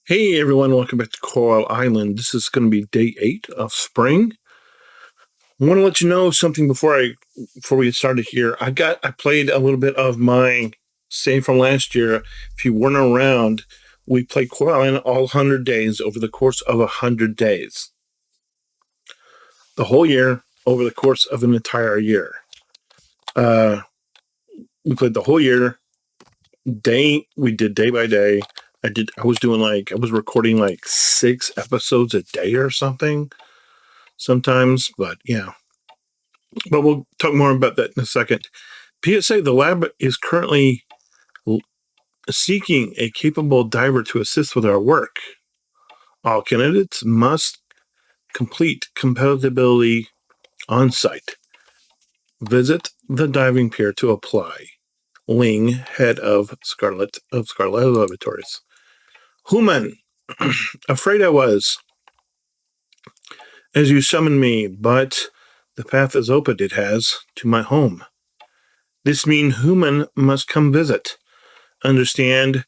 Hey everyone, welcome back to Coral Island. This is going to be day 8 of spring. I want to let you know something before we get started here. I played a little bit of my save from last year. If you weren't around, we played Coral Island all 100 days over the course of 100 days. The whole year over the course of an entire year. We played the whole year. We did day by day. I was recording like 6 episodes a day or something sometimes, but yeah. But we'll talk more about that in a second. PSA, the lab is currently seeking a capable diver to assist with our work. All candidates must complete compatibility on site. Visit the diving pier to apply. Ling, head of Scarlet Laboratories. Human, afraid I was, as you summoned me, but the path is open, it has, to my home. This means Human must come visit. Understand,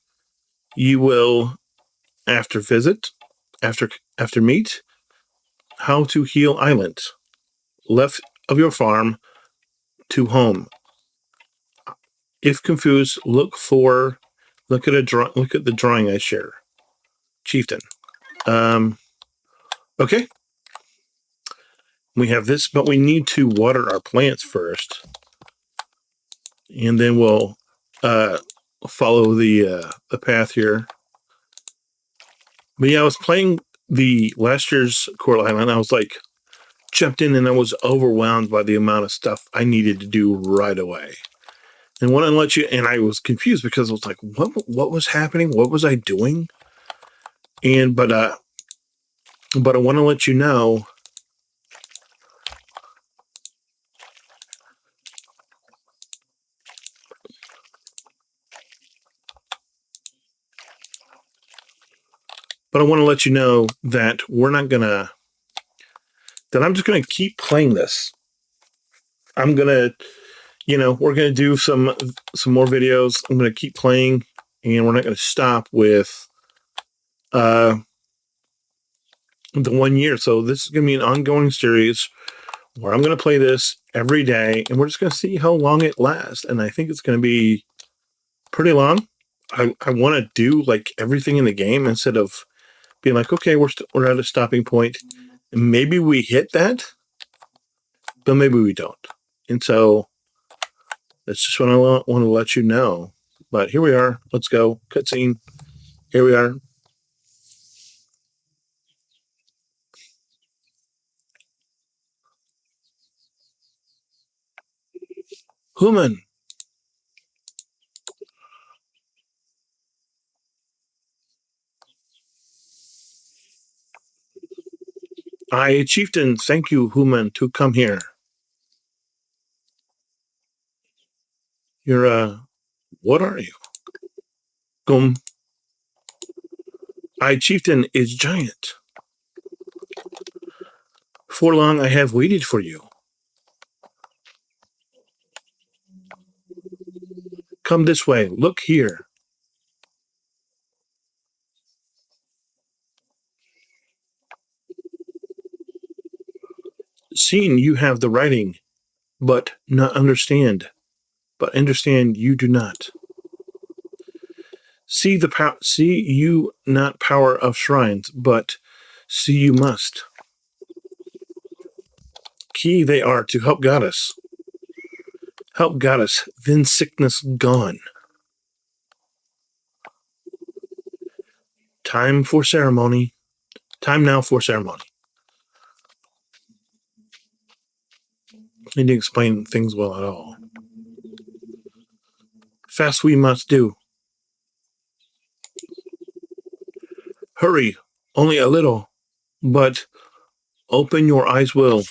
you will, after meet, how to heal island. Left of your farm to home. If confused, look at the drawing I share. Chieftain. Okay. We have this, but we need to water our plants first. And then we'll follow the path here. But yeah, I was playing the last year's Coral Island. I was like, jumped in and I was overwhelmed by the amount of stuff I needed to do right away. And I was confused because I was like, what was happening? What was I doing? But I want to let you know that I'm just gonna keep playing this. I'm gonna, we're gonna do some more videos. I'm gonna keep playing, and we're not gonna stop with the 1 year. So this is gonna be an ongoing series where I'm gonna play this every day, and we're just gonna see how long it lasts. And I think it's gonna be pretty long. I want to do like everything in the game instead of being like, okay, we're at a stopping point. And maybe we hit that, but maybe we don't. And so that's just what I want to let you know. But here we are. Let's go. Cutscene. Here we are. Human. I, Chieftain, thank you, Human, to come here. You're, what are you? Gum. I, Chieftain, is giant. For long I have waited for you. Come this way. Look here. Seeing you have the writing, but understand you do not. See you not power of shrines, but see you must. Key they are to help goddess. Help goddess, then sickness gone. Time for ceremony. Time now for ceremony. He didn't explain things well at all. Fast we must do. Hurry, only a little, but open your eyes will.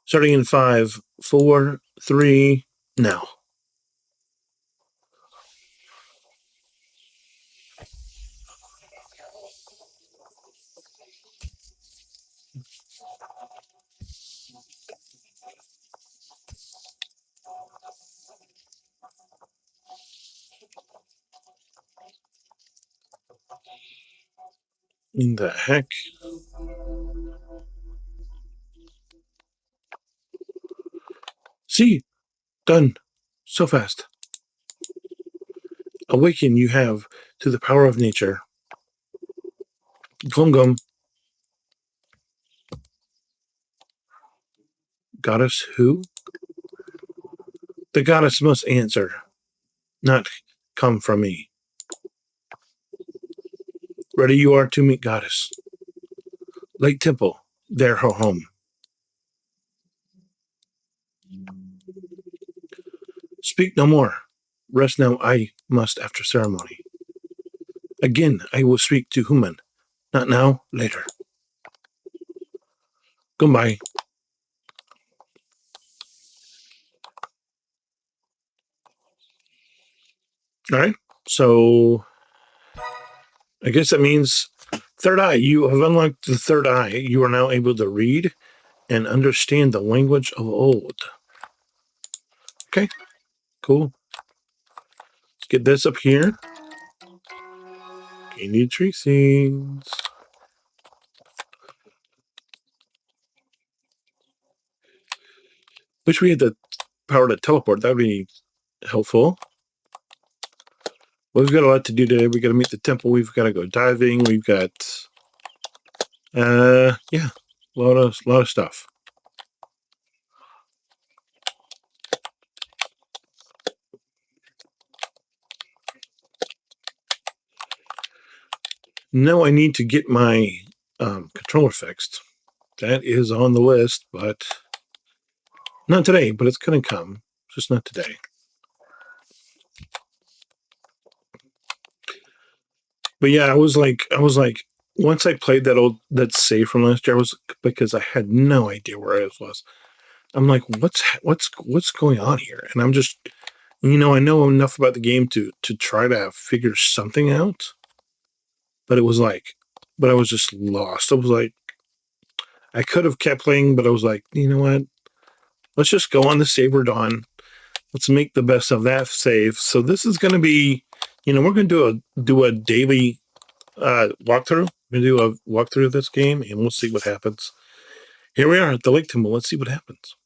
Starting in 5, 4, 3, now. In the heck? See, done. So fast. Awaken you have to the power of nature. Glum Glum. Goddess who? The goddess must answer, not come from me. Ready you are to meet goddess. Lake Temple, there her home. Speak no more. Rest now I must after ceremony. Again I will speak to human. Not now, later. Goodbye. All right. So I guess that means third eye. You have unlocked the third eye. You are now able to read and understand the language of old. Okay. Cool. Let's get this up here. You need tree seeds. Wish we had the power to teleport. That would be helpful. Well, we've got a lot to do today. We got to meet the temple. We've got to go diving. We've got, yeah, a lot of stuff. Now I need to get my controller fixed. That is on the list, but not today. But it's going to come. Just not today. But yeah, I was like, once I played that save from last year, I was because I had no idea where I was. I'm like, what's going on here? And I'm just, I know enough about the game to try to figure something out. But it was like, but I was just lost. I was like, I could have kept playing, but I was like, you know what? Let's just go on the save we're done. Let's make the best of that save. So this is going to be, we're going to do a daily walkthrough. We're going to do a walkthrough of this game, and we'll see what happens. Here we are at the Lake Temple. Let's see what happens.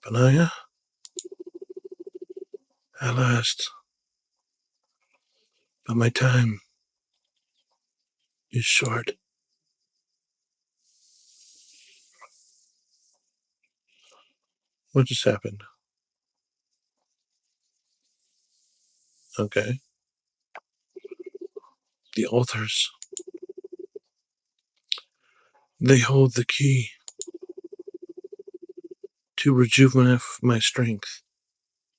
Panaya, at last, but my time is short. What just happened? Okay. The altars. They hold the key to rejuvenate my strength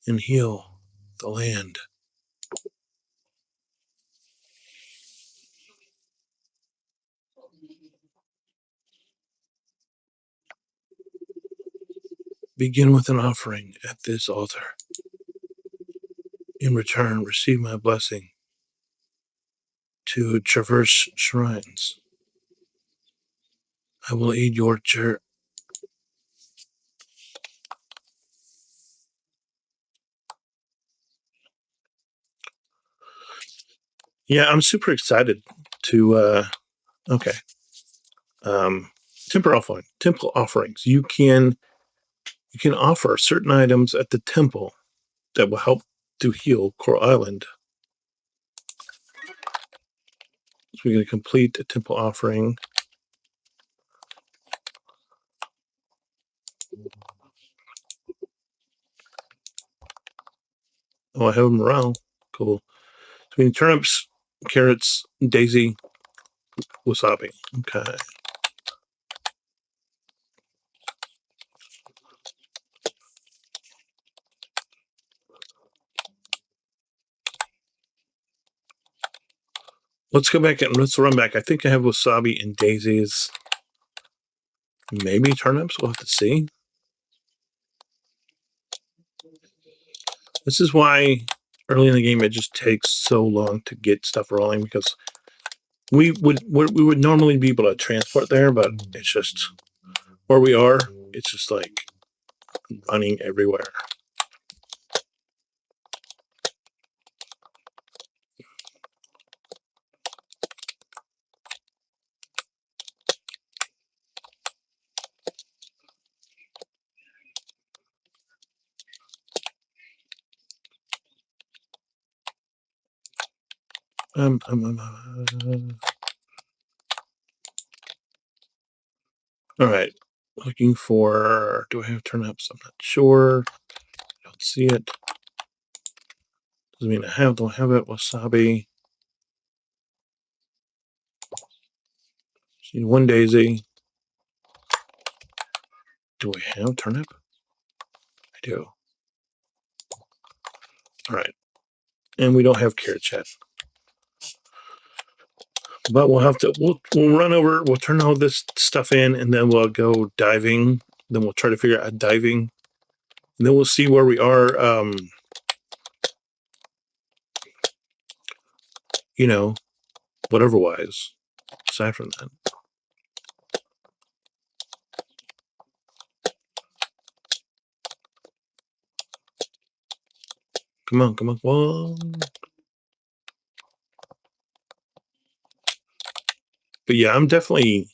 and heal the land. Begin with an offering at this altar. In return, receive my blessing to traverse shrines. I will aid your journey. Yeah, I'm super excited to okay. Temple offerings. You can offer certain items at the temple that will help to heal Coral Island. So we're going to complete a temple offering. Oh, I have morale. Cool. Between turnips, carrots, daisy, wasabi. Okay. Let's go back and let's run back. I think I have wasabi and daisies. Maybe turnips. We'll have to see. This is why early in the game it just takes so long to get stuff rolling because we would normally be able to transport there, but it's just where we are. It's just like running everywhere. All right. Looking for. Do I have turnips? I'm not sure. Don't see it. Doesn't mean I don't have it. Wasabi. See one daisy. Do I have turnip? I do. All right. And we don't have carrots yet. But we'll have to. We'll run over. We'll turn all this stuff in, and then we'll go diving. Then we'll try to figure out diving. And then we'll see where we are. Whatever wise. Aside from that. Come on. Whoa. But yeah, I'm definitely.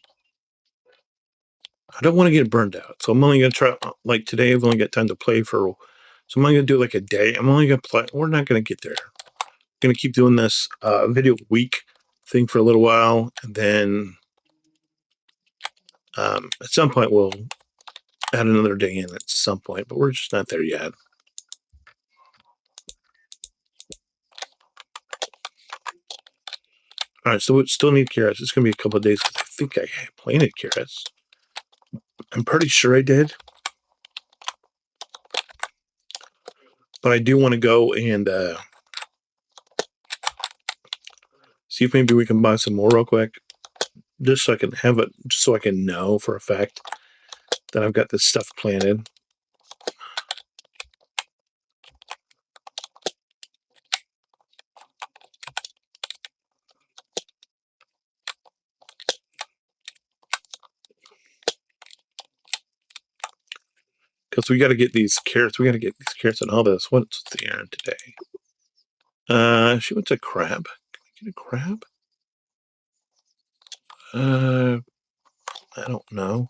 I don't want to get burned out, so I'm only gonna try. Like today, I've only got time to play for. So I'm only gonna do like a day. I'm only gonna play. We're not gonna get there. I'm gonna keep doing this video week thing for a little while, and then at some point we'll add another day in at some point. But we're just not there yet. All right, so we still need carrots. It's gonna be a couple of days because I think I planted carrots. I'm pretty sure I did. But I do want to go and see if maybe we can buy some more real quick. Just so I can have it, just so I can know for a fact that I've got this stuff planted. Because we got to get these carrots. We got to get these carrots and all this. What's the errand today? She wants a crab. Can we get a crab? I don't know.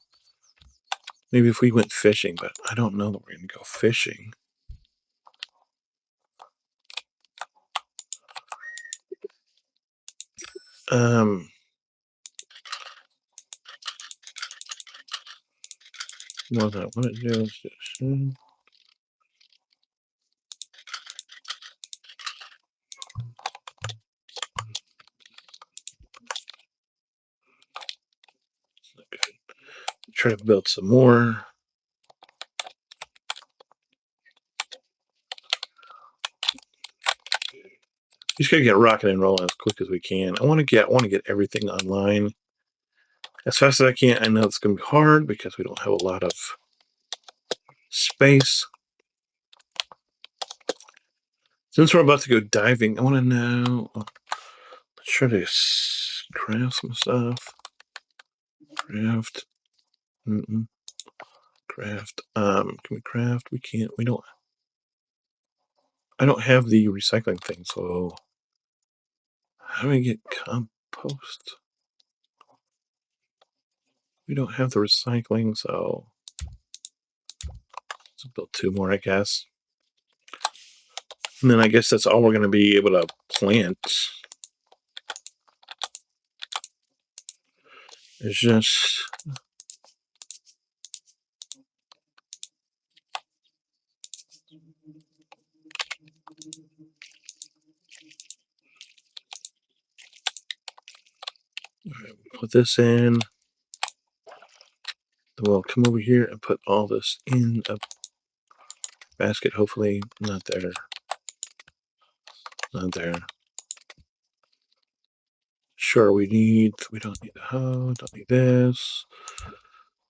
Maybe if we went fishing, but I don't know that we're going to go fishing. What I want to do is this. Okay. Try to build some more. Just gotta get rocking and rolling as quick as we can. I want to get everything online as fast as I can. I know it's gonna be hard because we don't have a lot of space. Since we're about to go diving, I want to know. Let's try to craft some stuff. Craft. Craft. Can we craft? We can't. We don't. I don't have the recycling thing, so how do we get compost? We don't have the recycling, so let's build 2 more, I guess. And then I guess that's all we're going to be able to plant. It's just. Right, put this in. Then we'll come over here and put all this in a basket. Hopefully, not there. Not there. Sure, we don't need the hoe, don't need this,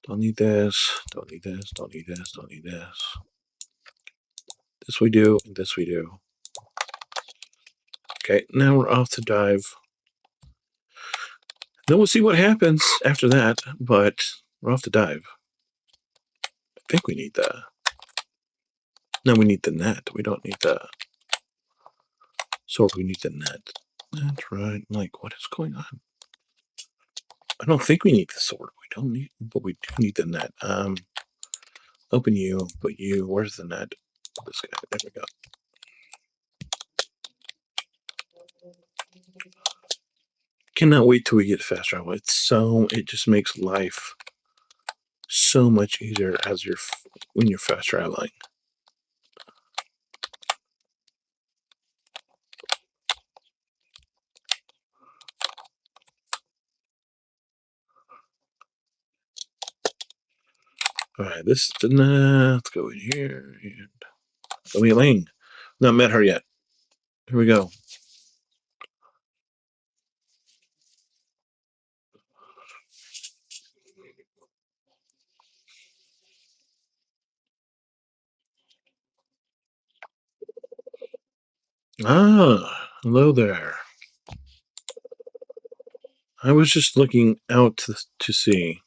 don't need this, don't need this, don't need this, don't need this. This we do, and this we do. Okay, now we're off to dive. Then we'll see what happens after that, but we're off to dive. I think we need the. No, we need the net. We don't need the sword. We need the net. That's right. Like, what is going on? I don't think we need the sword. We don't need, but we do need the net. Open you, put you. Where's the net? This guy. There we go. Cannot wait till we get fast travel. It just makes life so much easier when you're fast traveling. All right, let's go in here. And Wei Ling. Not met her yet. Here we go. Ah, hello there. I was just looking out to see.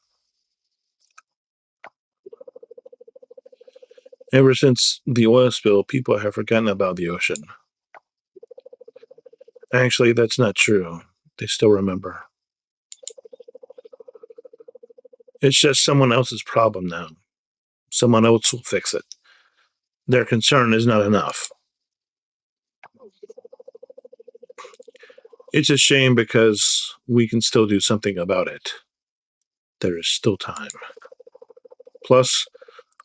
Ever since the oil spill, people have forgotten about the ocean. Actually, that's not true. They still remember. It's just someone else's problem now. Someone else will fix it. Their concern is not enough. It's a shame because we can still do something about it. There is still time. Plus,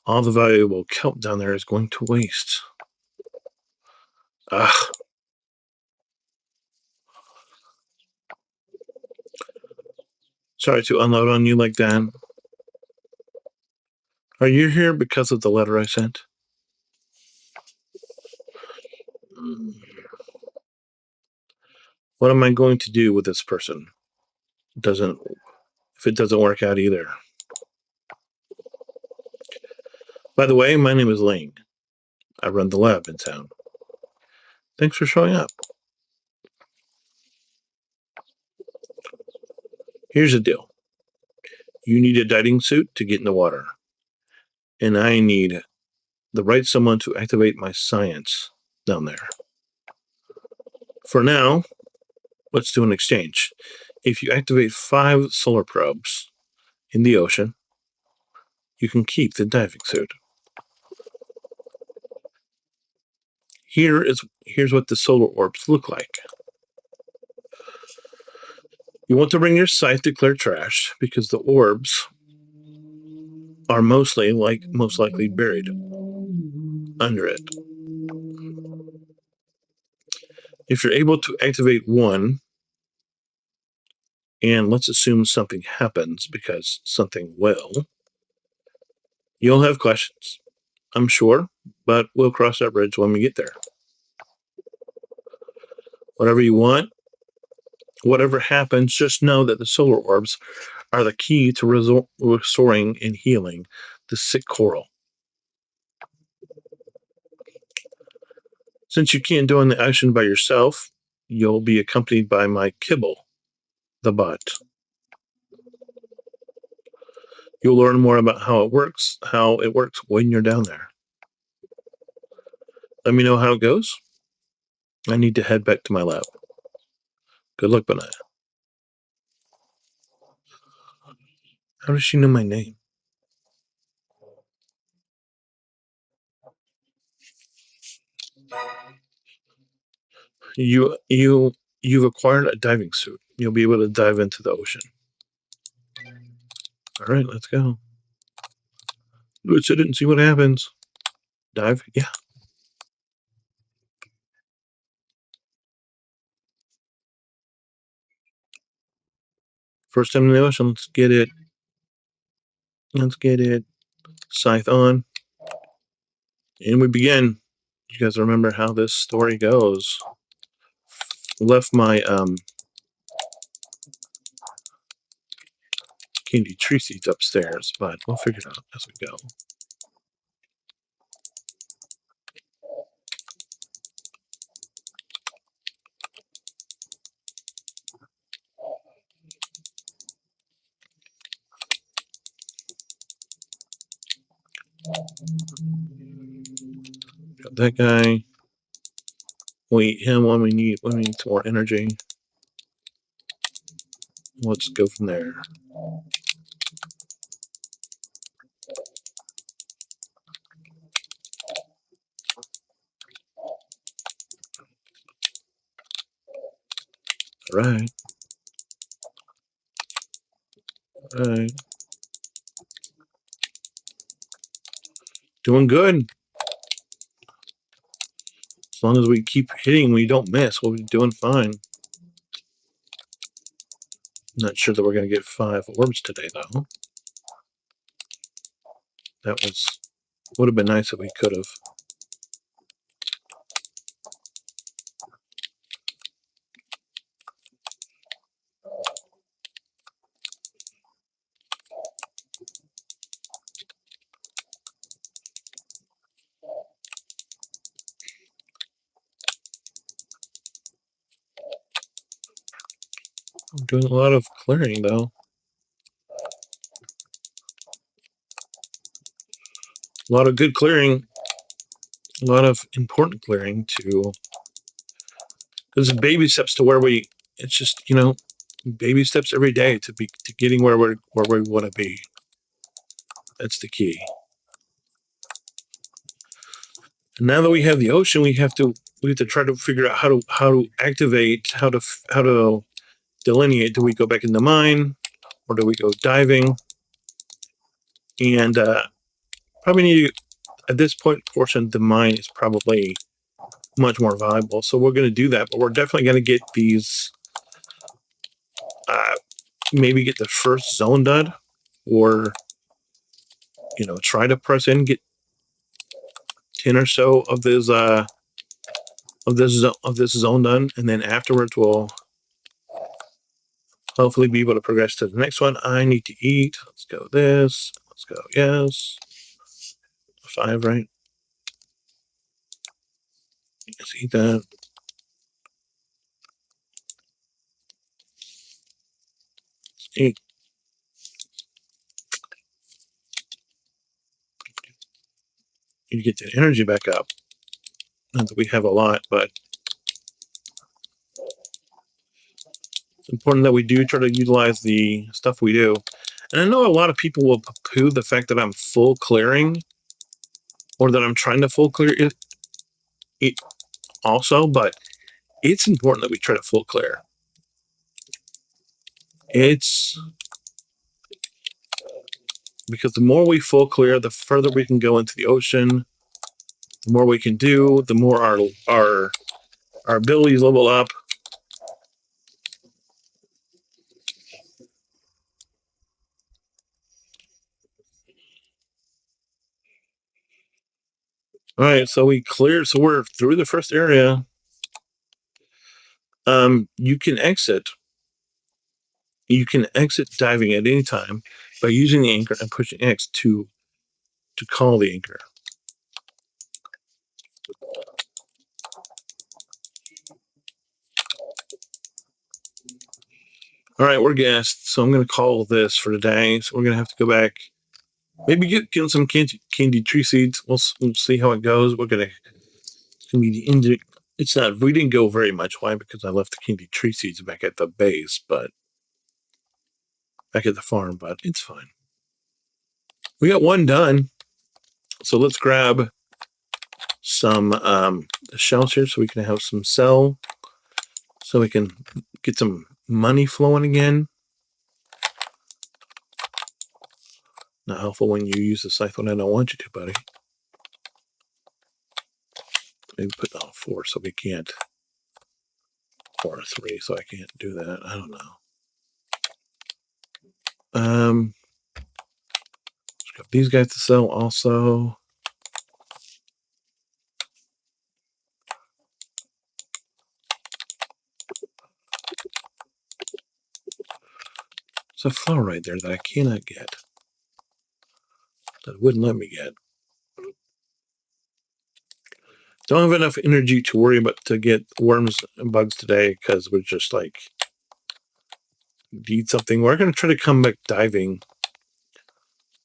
all the valuable kelp down there is going to waste. Ah. Sorry to unload on you like that. Are you here because of the letter I sent? What am I going to do with this person? If it doesn't work out either. By the way, my name is Ling. I run the lab in town. Thanks for showing up. Here's the deal. You need a diving suit to get in the water. And I need the right someone to activate my science down there. For now, let's do an exchange. If you activate 5 solar probes in the ocean, you can keep the diving suit. Here's what the solar orbs look like. You want to bring your scythe to clear trash because the orbs are most likely buried under it. If you're able to activate one, and let's assume something happens because something will, you'll have questions, I'm sure, but we'll cross that bridge when we get there. Whatever you want, whatever happens, just know that the solar orbs are the key to restoring and healing the sick coral. Since you can't do the action by yourself, you'll be accompanied by my Kibble, the bot. You'll learn more about how it works when you're down there. Let me know how it goes. I need to head back to my lab. Good luck, Benaya. How does she know my name? You've acquired a diving suit. You'll be able to dive into the ocean. All right, let's go. Let's hit it and see what happens. Dive? Yeah. First time in the ocean. Let's get it. Let's get it. Scythe on. And we begin. You guys remember how this story goes. Left my candy tree seeds upstairs, but we'll figure it out as we go. Got that guy. We'll eat him when we need some more energy. Let's go from there. All right. All right. Doing good. As long as we keep hitting, we don't miss. We'll be doing fine. Not sure that we're going to get 5 orbs today, though. That would have been nice if we could have. I'm doing a lot of clearing, though. A lot of good clearing. A lot of important clearing to. There's baby steps to where we. It's just baby steps every day to getting where we want to be. That's the key. And now that we have the ocean, we have to try to figure out how to activate, how to delineate. Do we go back in the mine, or do we go diving? And probably need, at this portion, the mine is probably much more valuable. So we're going to do that, but we're definitely going to get these. Maybe get the first zone done, or try to press in, get 10 or so of this zone done, and then afterwards we'll hopefully be able to progress to the next one. I need to eat. Let's go this. Let's go. Yes. 5, right? Let's eat that. Let's eat. You get the energy back up. Not that we have a lot, but it's important that we do try to utilize the stuff we do. And I know a lot of people will poo the fact that I'm full clearing, or that I'm trying to full clear it also, but it's important that we try to full clear. It's because the more we full clear, the further we can go into the ocean, the more we can do, the more our abilities level up. All right, so we cleared. So we're through the first area. You can exit. You can exit diving at any time by using the anchor and pushing X to call the anchor. All right, we're gassed, so I'm going to call this for today. So we're going to have to go back, maybe get some candy tree seeds. We'll see how it goes. It's going to be the end. It's not. We didn't go very much. Why? Because I left the candy tree seeds back at the base, but back at the farm. But it's fine. We got one done. So let's grab some shells here, so we can have some sell, so we can get some money flowing again. Not helpful when you use the scythe when I don't want you to, buddy. Maybe put down 4 so we can't, or 3 so I can't do that. I don't know. Let's grab these guys to sell also. There's a flower right there that I cannot get. That wouldn't let me get. Don't have enough energy to worry about to get worms and bugs today, because we're just like need something. We're going to try to come back diving,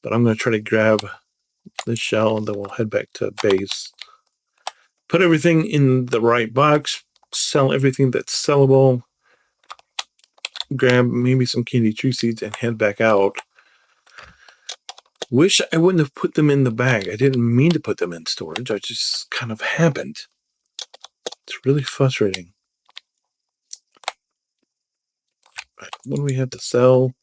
but I'm going to try to grab this shell, and then we'll head back to base. Put everything in the right box. Sell everything that's sellable. Grab maybe some candy tree seeds and head back out. Wish I wouldn't have put them in the bag. I didn't mean to put them in storage. I just kind of happened. It's really frustrating. What do we have to sell?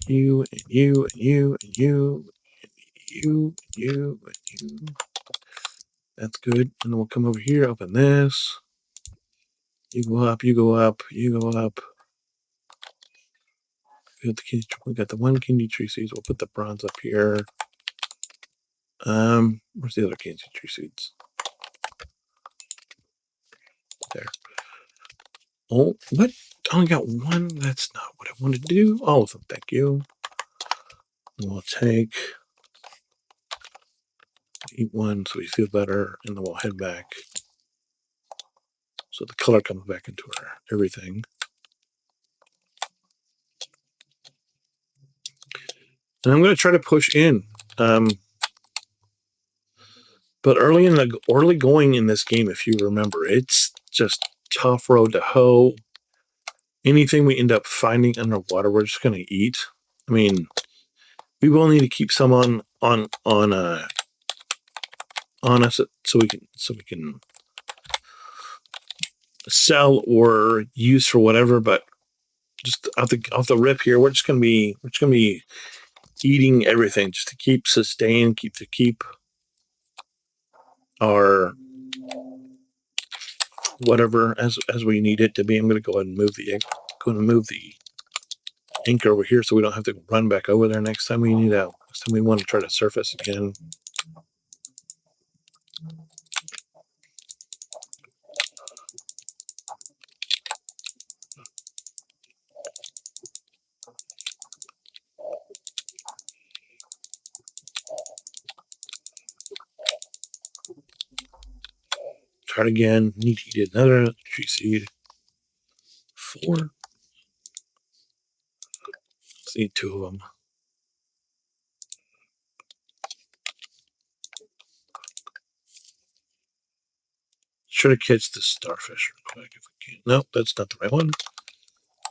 You and you and you and you and you and you and you. That's good. And then we'll come over here, open this. You go up, you go up, you go up. We got the one candy tree seeds. We'll put the bronze up here. Where's the other candy tree seeds? There. Oh, what? I only got one. That's not what I wanted to do. All of them, thank you. And we'll eat one so we feel better, and then we'll head back. So the color comes back into our everything. And I'm going to try to push in. But early going in this game, if you remember, it's just tough road to hoe. Anything we end up finding underwater, we're just going to eat. I mean, we will need to keep some on us so we can sell or use for whatever. But just off the rip here, we're just gonna be eating everything just to keep keep our whatever as we need it to be. I'm gonna go ahead and move the anchor over here so we don't have to run back over there next time we want to try to surface again. Try it again. Need to eat another tree seed. 4. Let's eat 2 of them. Try to catch the starfish real quick if we can. Nope, that's not the right one.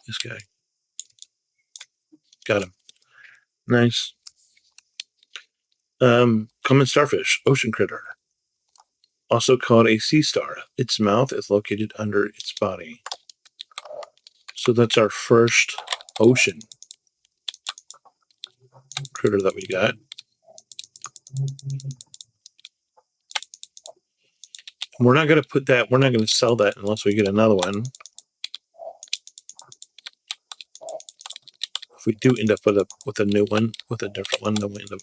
This guy. Got him. Nice. Common starfish, ocean critter. Also called a sea star. Its mouth is located under its body. So that's our first ocean critter that we got. We're not going to sell that unless we get another one. If we do end up with a new one, with a different one, then we end up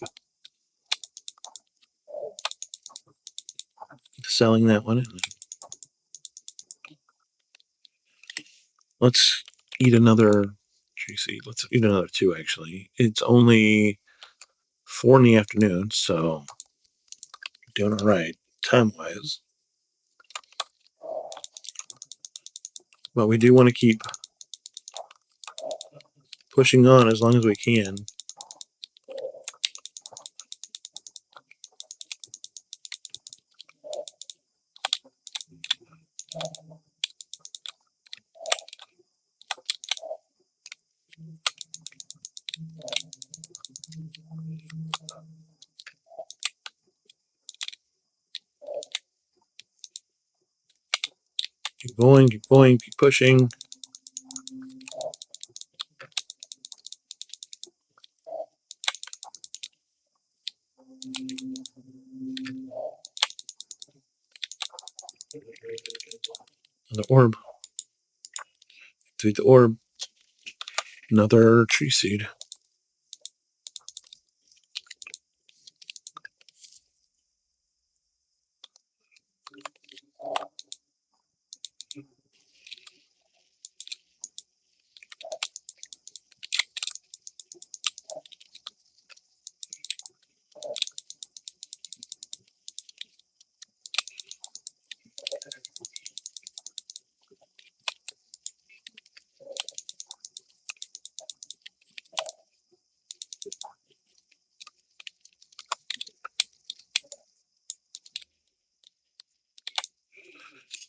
selling that one. Let's eat another tree seed. Let's eat another 2, actually. It's only 4 in the afternoon, so doing all right time-wise. But we do want to keep pushing on as long as we can. Keep going, keep pushing. Another orb. Activate the orb. Another tree seed.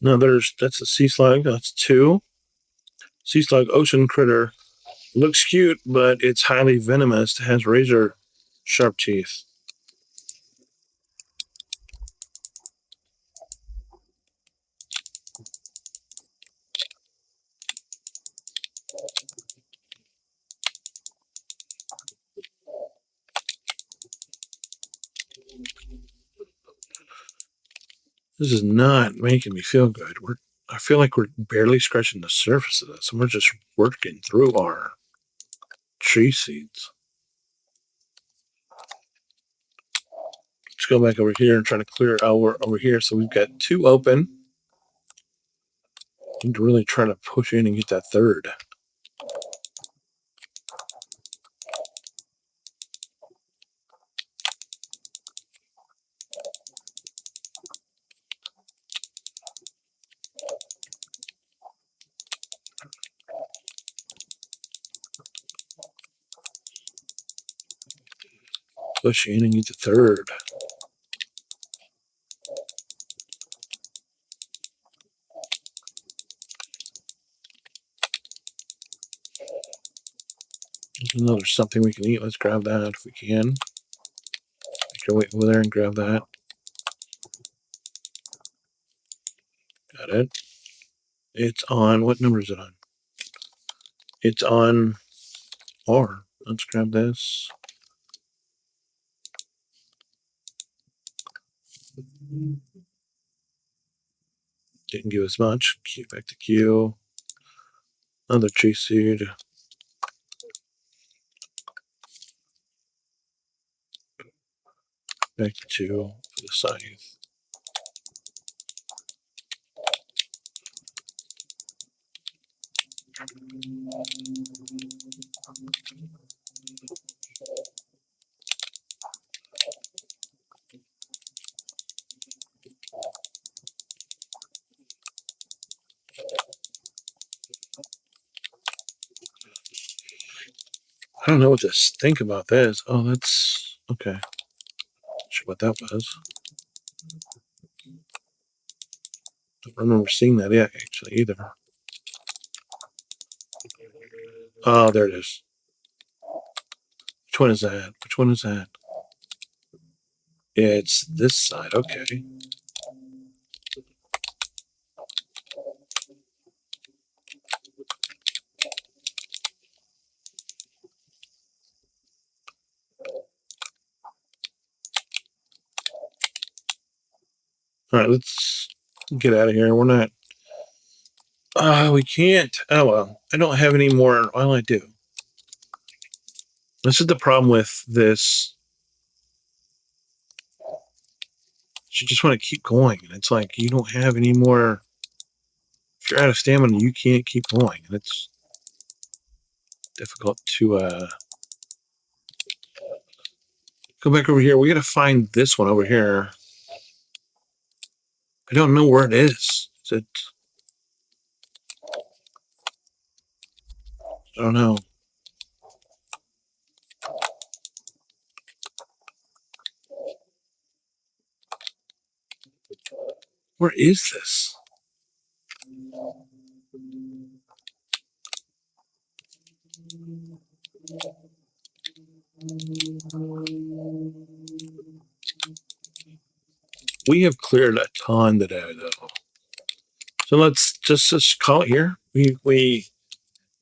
No, that's a sea slug. That's 2. Sea slug, ocean critter. Looks cute, but it's highly venomous. It has razor sharp teeth. This is not making me feel good. I feel like we're barely scratching the surface of this, and we're just working through our tree seeds. Let's go back over here and try to clear our over here. So we've got 2 open. Need to really try to push in and get that third. Push in and get the third. There's another something we can eat. Let's grab that if we can. Go wait over there and grab that. Got it. It's on. What number is it on? It's on R. Let's grab this. Didn't give us much. Q back to Q. Another tree seed. Back to 2 for the scythe. I don't know what to think about this. Oh, that's okay. Not sure what that was. Don't remember seeing that yet, actually, either. Oh, there it is. Which one is that? Which one is that? Yeah, it's this side. Okay. All right, let's get out of here. We're not. We can't. Oh well, I don't have any more. Well, I do. This is the problem with this. You just want to keep going, and it's like you don't have any more. If you're out of stamina, you can't keep going, and it's difficult to go back over here. We got to find this one over here. I don't know where it is. Is it? I don't know. Where is this? We have cleared a ton today, though. So let's just call it here. We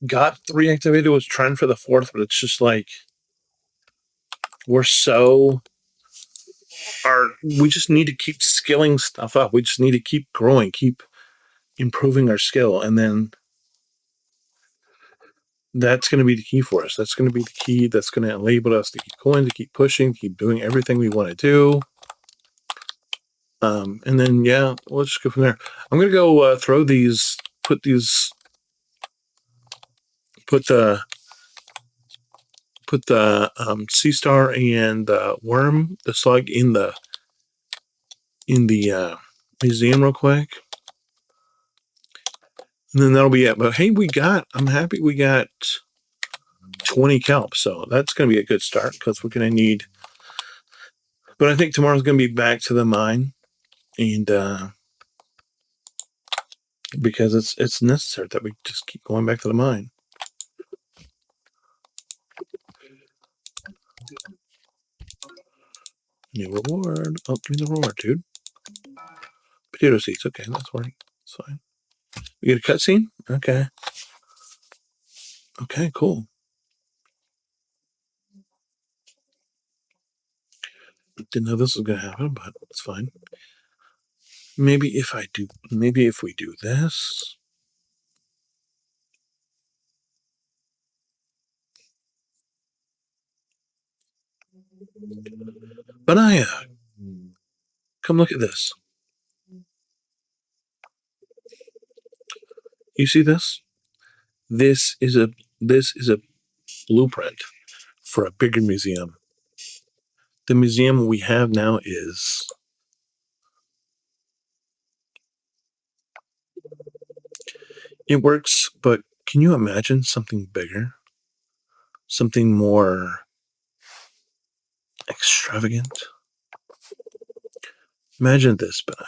got 3 activated. Was trying for the 4th, but it's just like we're so. We just need to keep skilling stuff up. We just need to keep growing, keep improving our skill, and then that's going to be the key for us. That's going to be the key that's going to enable us to keep going, to keep pushing, keep doing everything we want to do. And then, yeah, we'll just go from there. I'm going to go throw these, put the sea star and worm, the slug in the museum real quick. And then that'll be it. But hey, I'm happy we got 20 kelp. So that's going to be a good start because we're going to need, but I think tomorrow's going to be back to the mine. And because it's necessary that we just keep going back to the mine. New reward. Oh, give me the reward, dude. Potato seeds. Okay, that's working. That's fine. We get a cutscene? Okay. Okay, cool. Didn't know this was going to happen, but it's fine. maybe if we do this. Benaiah, come look at this. You see this? This is a blueprint for a bigger museum. The museum we have now is it works, but can you imagine something bigger? Something more extravagant? Imagine this, Benaiah.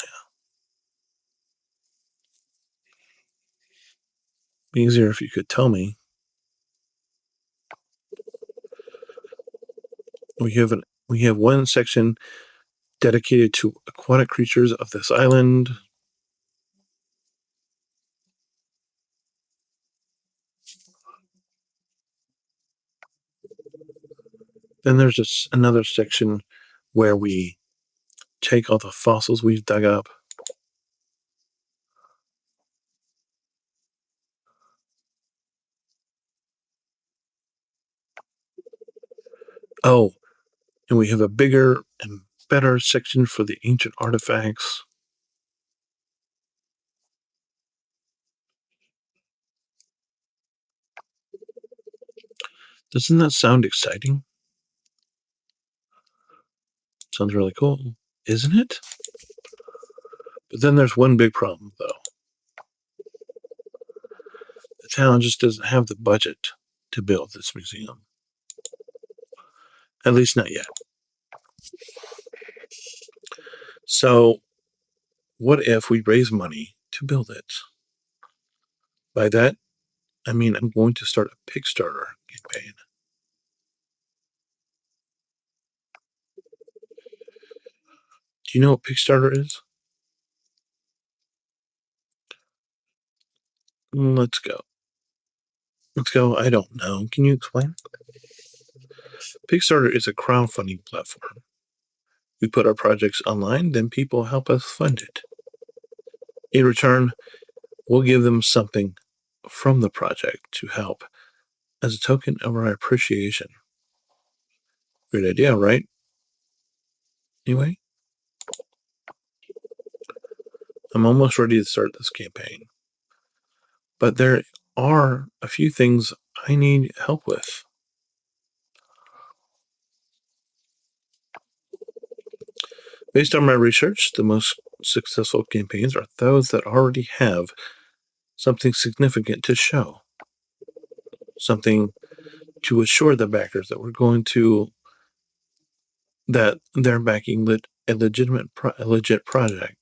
Be easier if you could tell me. We have one section dedicated to aquatic creatures of this island. Then there's another section where we take all the fossils we've dug up. Oh, and we have a bigger and better section for the ancient artifacts. Doesn't that sound exciting? Sounds really cool, isn't it? But then there's one big problem, though. The town just doesn't have the budget to build this museum. At least not yet. So, what if we raise money to build it? By that, I mean I'm going to start a Kickstarter campaign. Do you know what Kickstarter is? Let's go. I don't know. Can you explain? Kickstarter is a crowdfunding platform. We put our projects online, then people help us fund it. In return, we'll give them something from the project to help as a token of our appreciation. Great idea, right? Anyway, I'm almost ready to start this campaign. But there are a few things I need help with. Based on my research, the most successful campaigns are those that already have something significant to show. Something to assure the backers that they're backing a legit project.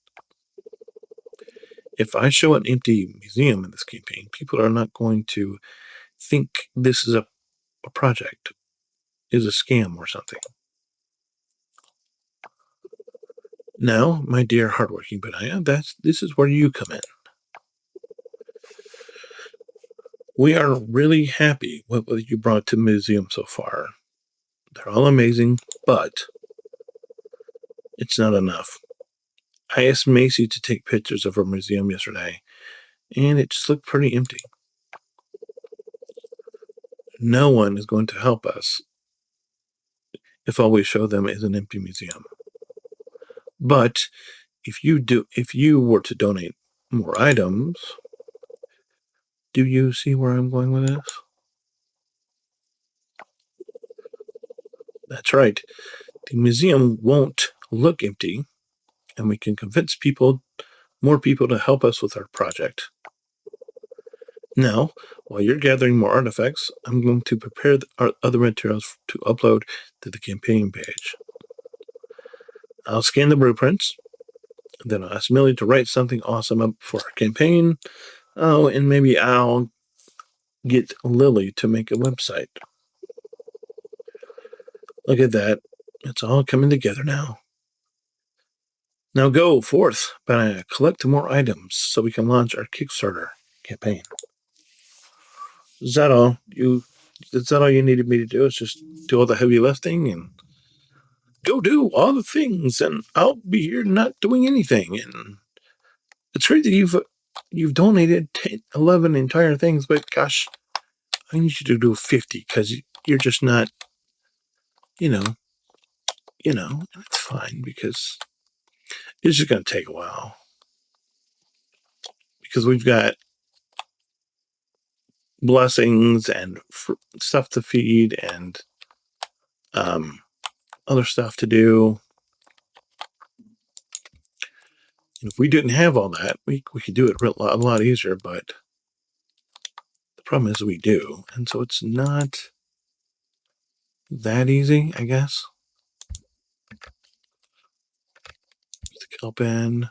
If I show an empty museum in this campaign, people are not going to think this is a project, is a scam or something. Now, my dear hardworking Benaiah, this is where you come in. We are really happy with what you brought to the museum so far. They're all amazing, but it's not enough. I asked Macy to take pictures of our museum yesterday, and it just looked pretty empty. No one is going to help us if all we show them is an empty museum. But if you were to donate more items, do you see where I'm going with this? That's right. The museum won't look empty, and we can convince more people to help us with our project. Now, while you're gathering more artifacts, I'm going to prepare our other materials to upload to the campaign page. I'll scan the blueprints, then I'll ask Millie to write something awesome up for our campaign. Oh, and maybe I'll get Lily to make a website. Look at that. It's all coming together now. Now go forth, but collect more items so we can launch our Kickstarter campaign. Is that all? Is that all you needed me to do? Is just do all the heavy lifting and go do all the things, and I'll be here not doing anything. And It's great that you've donated 11 entire things, but gosh, I need you to do 50 because you're just not, you know, and it's fine because it's just going to take a while because we've got blessings and stuff to feed and other stuff to do. And if we didn't have all that, we could do it a lot easier, but the problem is we do. And so it's not that easy, I guess. Put the kelp in,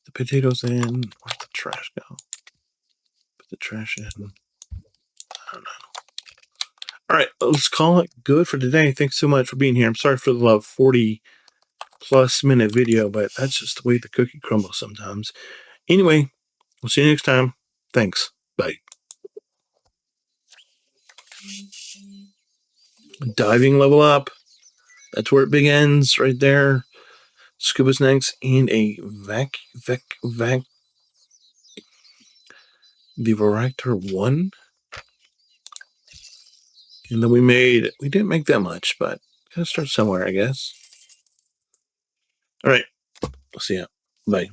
the potatoes in. Where's the trash go? Put the trash in. I don't know. All right, let's call it good for today. Thanks so much for being here. I'm sorry for the 40+ minute video, but that's just the way the cookie crumbles sometimes. Anyway, we'll see you next time. Thanks. Bye. Diving level up. That's where it begins, right there. Scuba snacks and a the Varactor 1. And then we didn't make that much, but gotta start somewhere, I guess. All right. We'll see ya. Bye.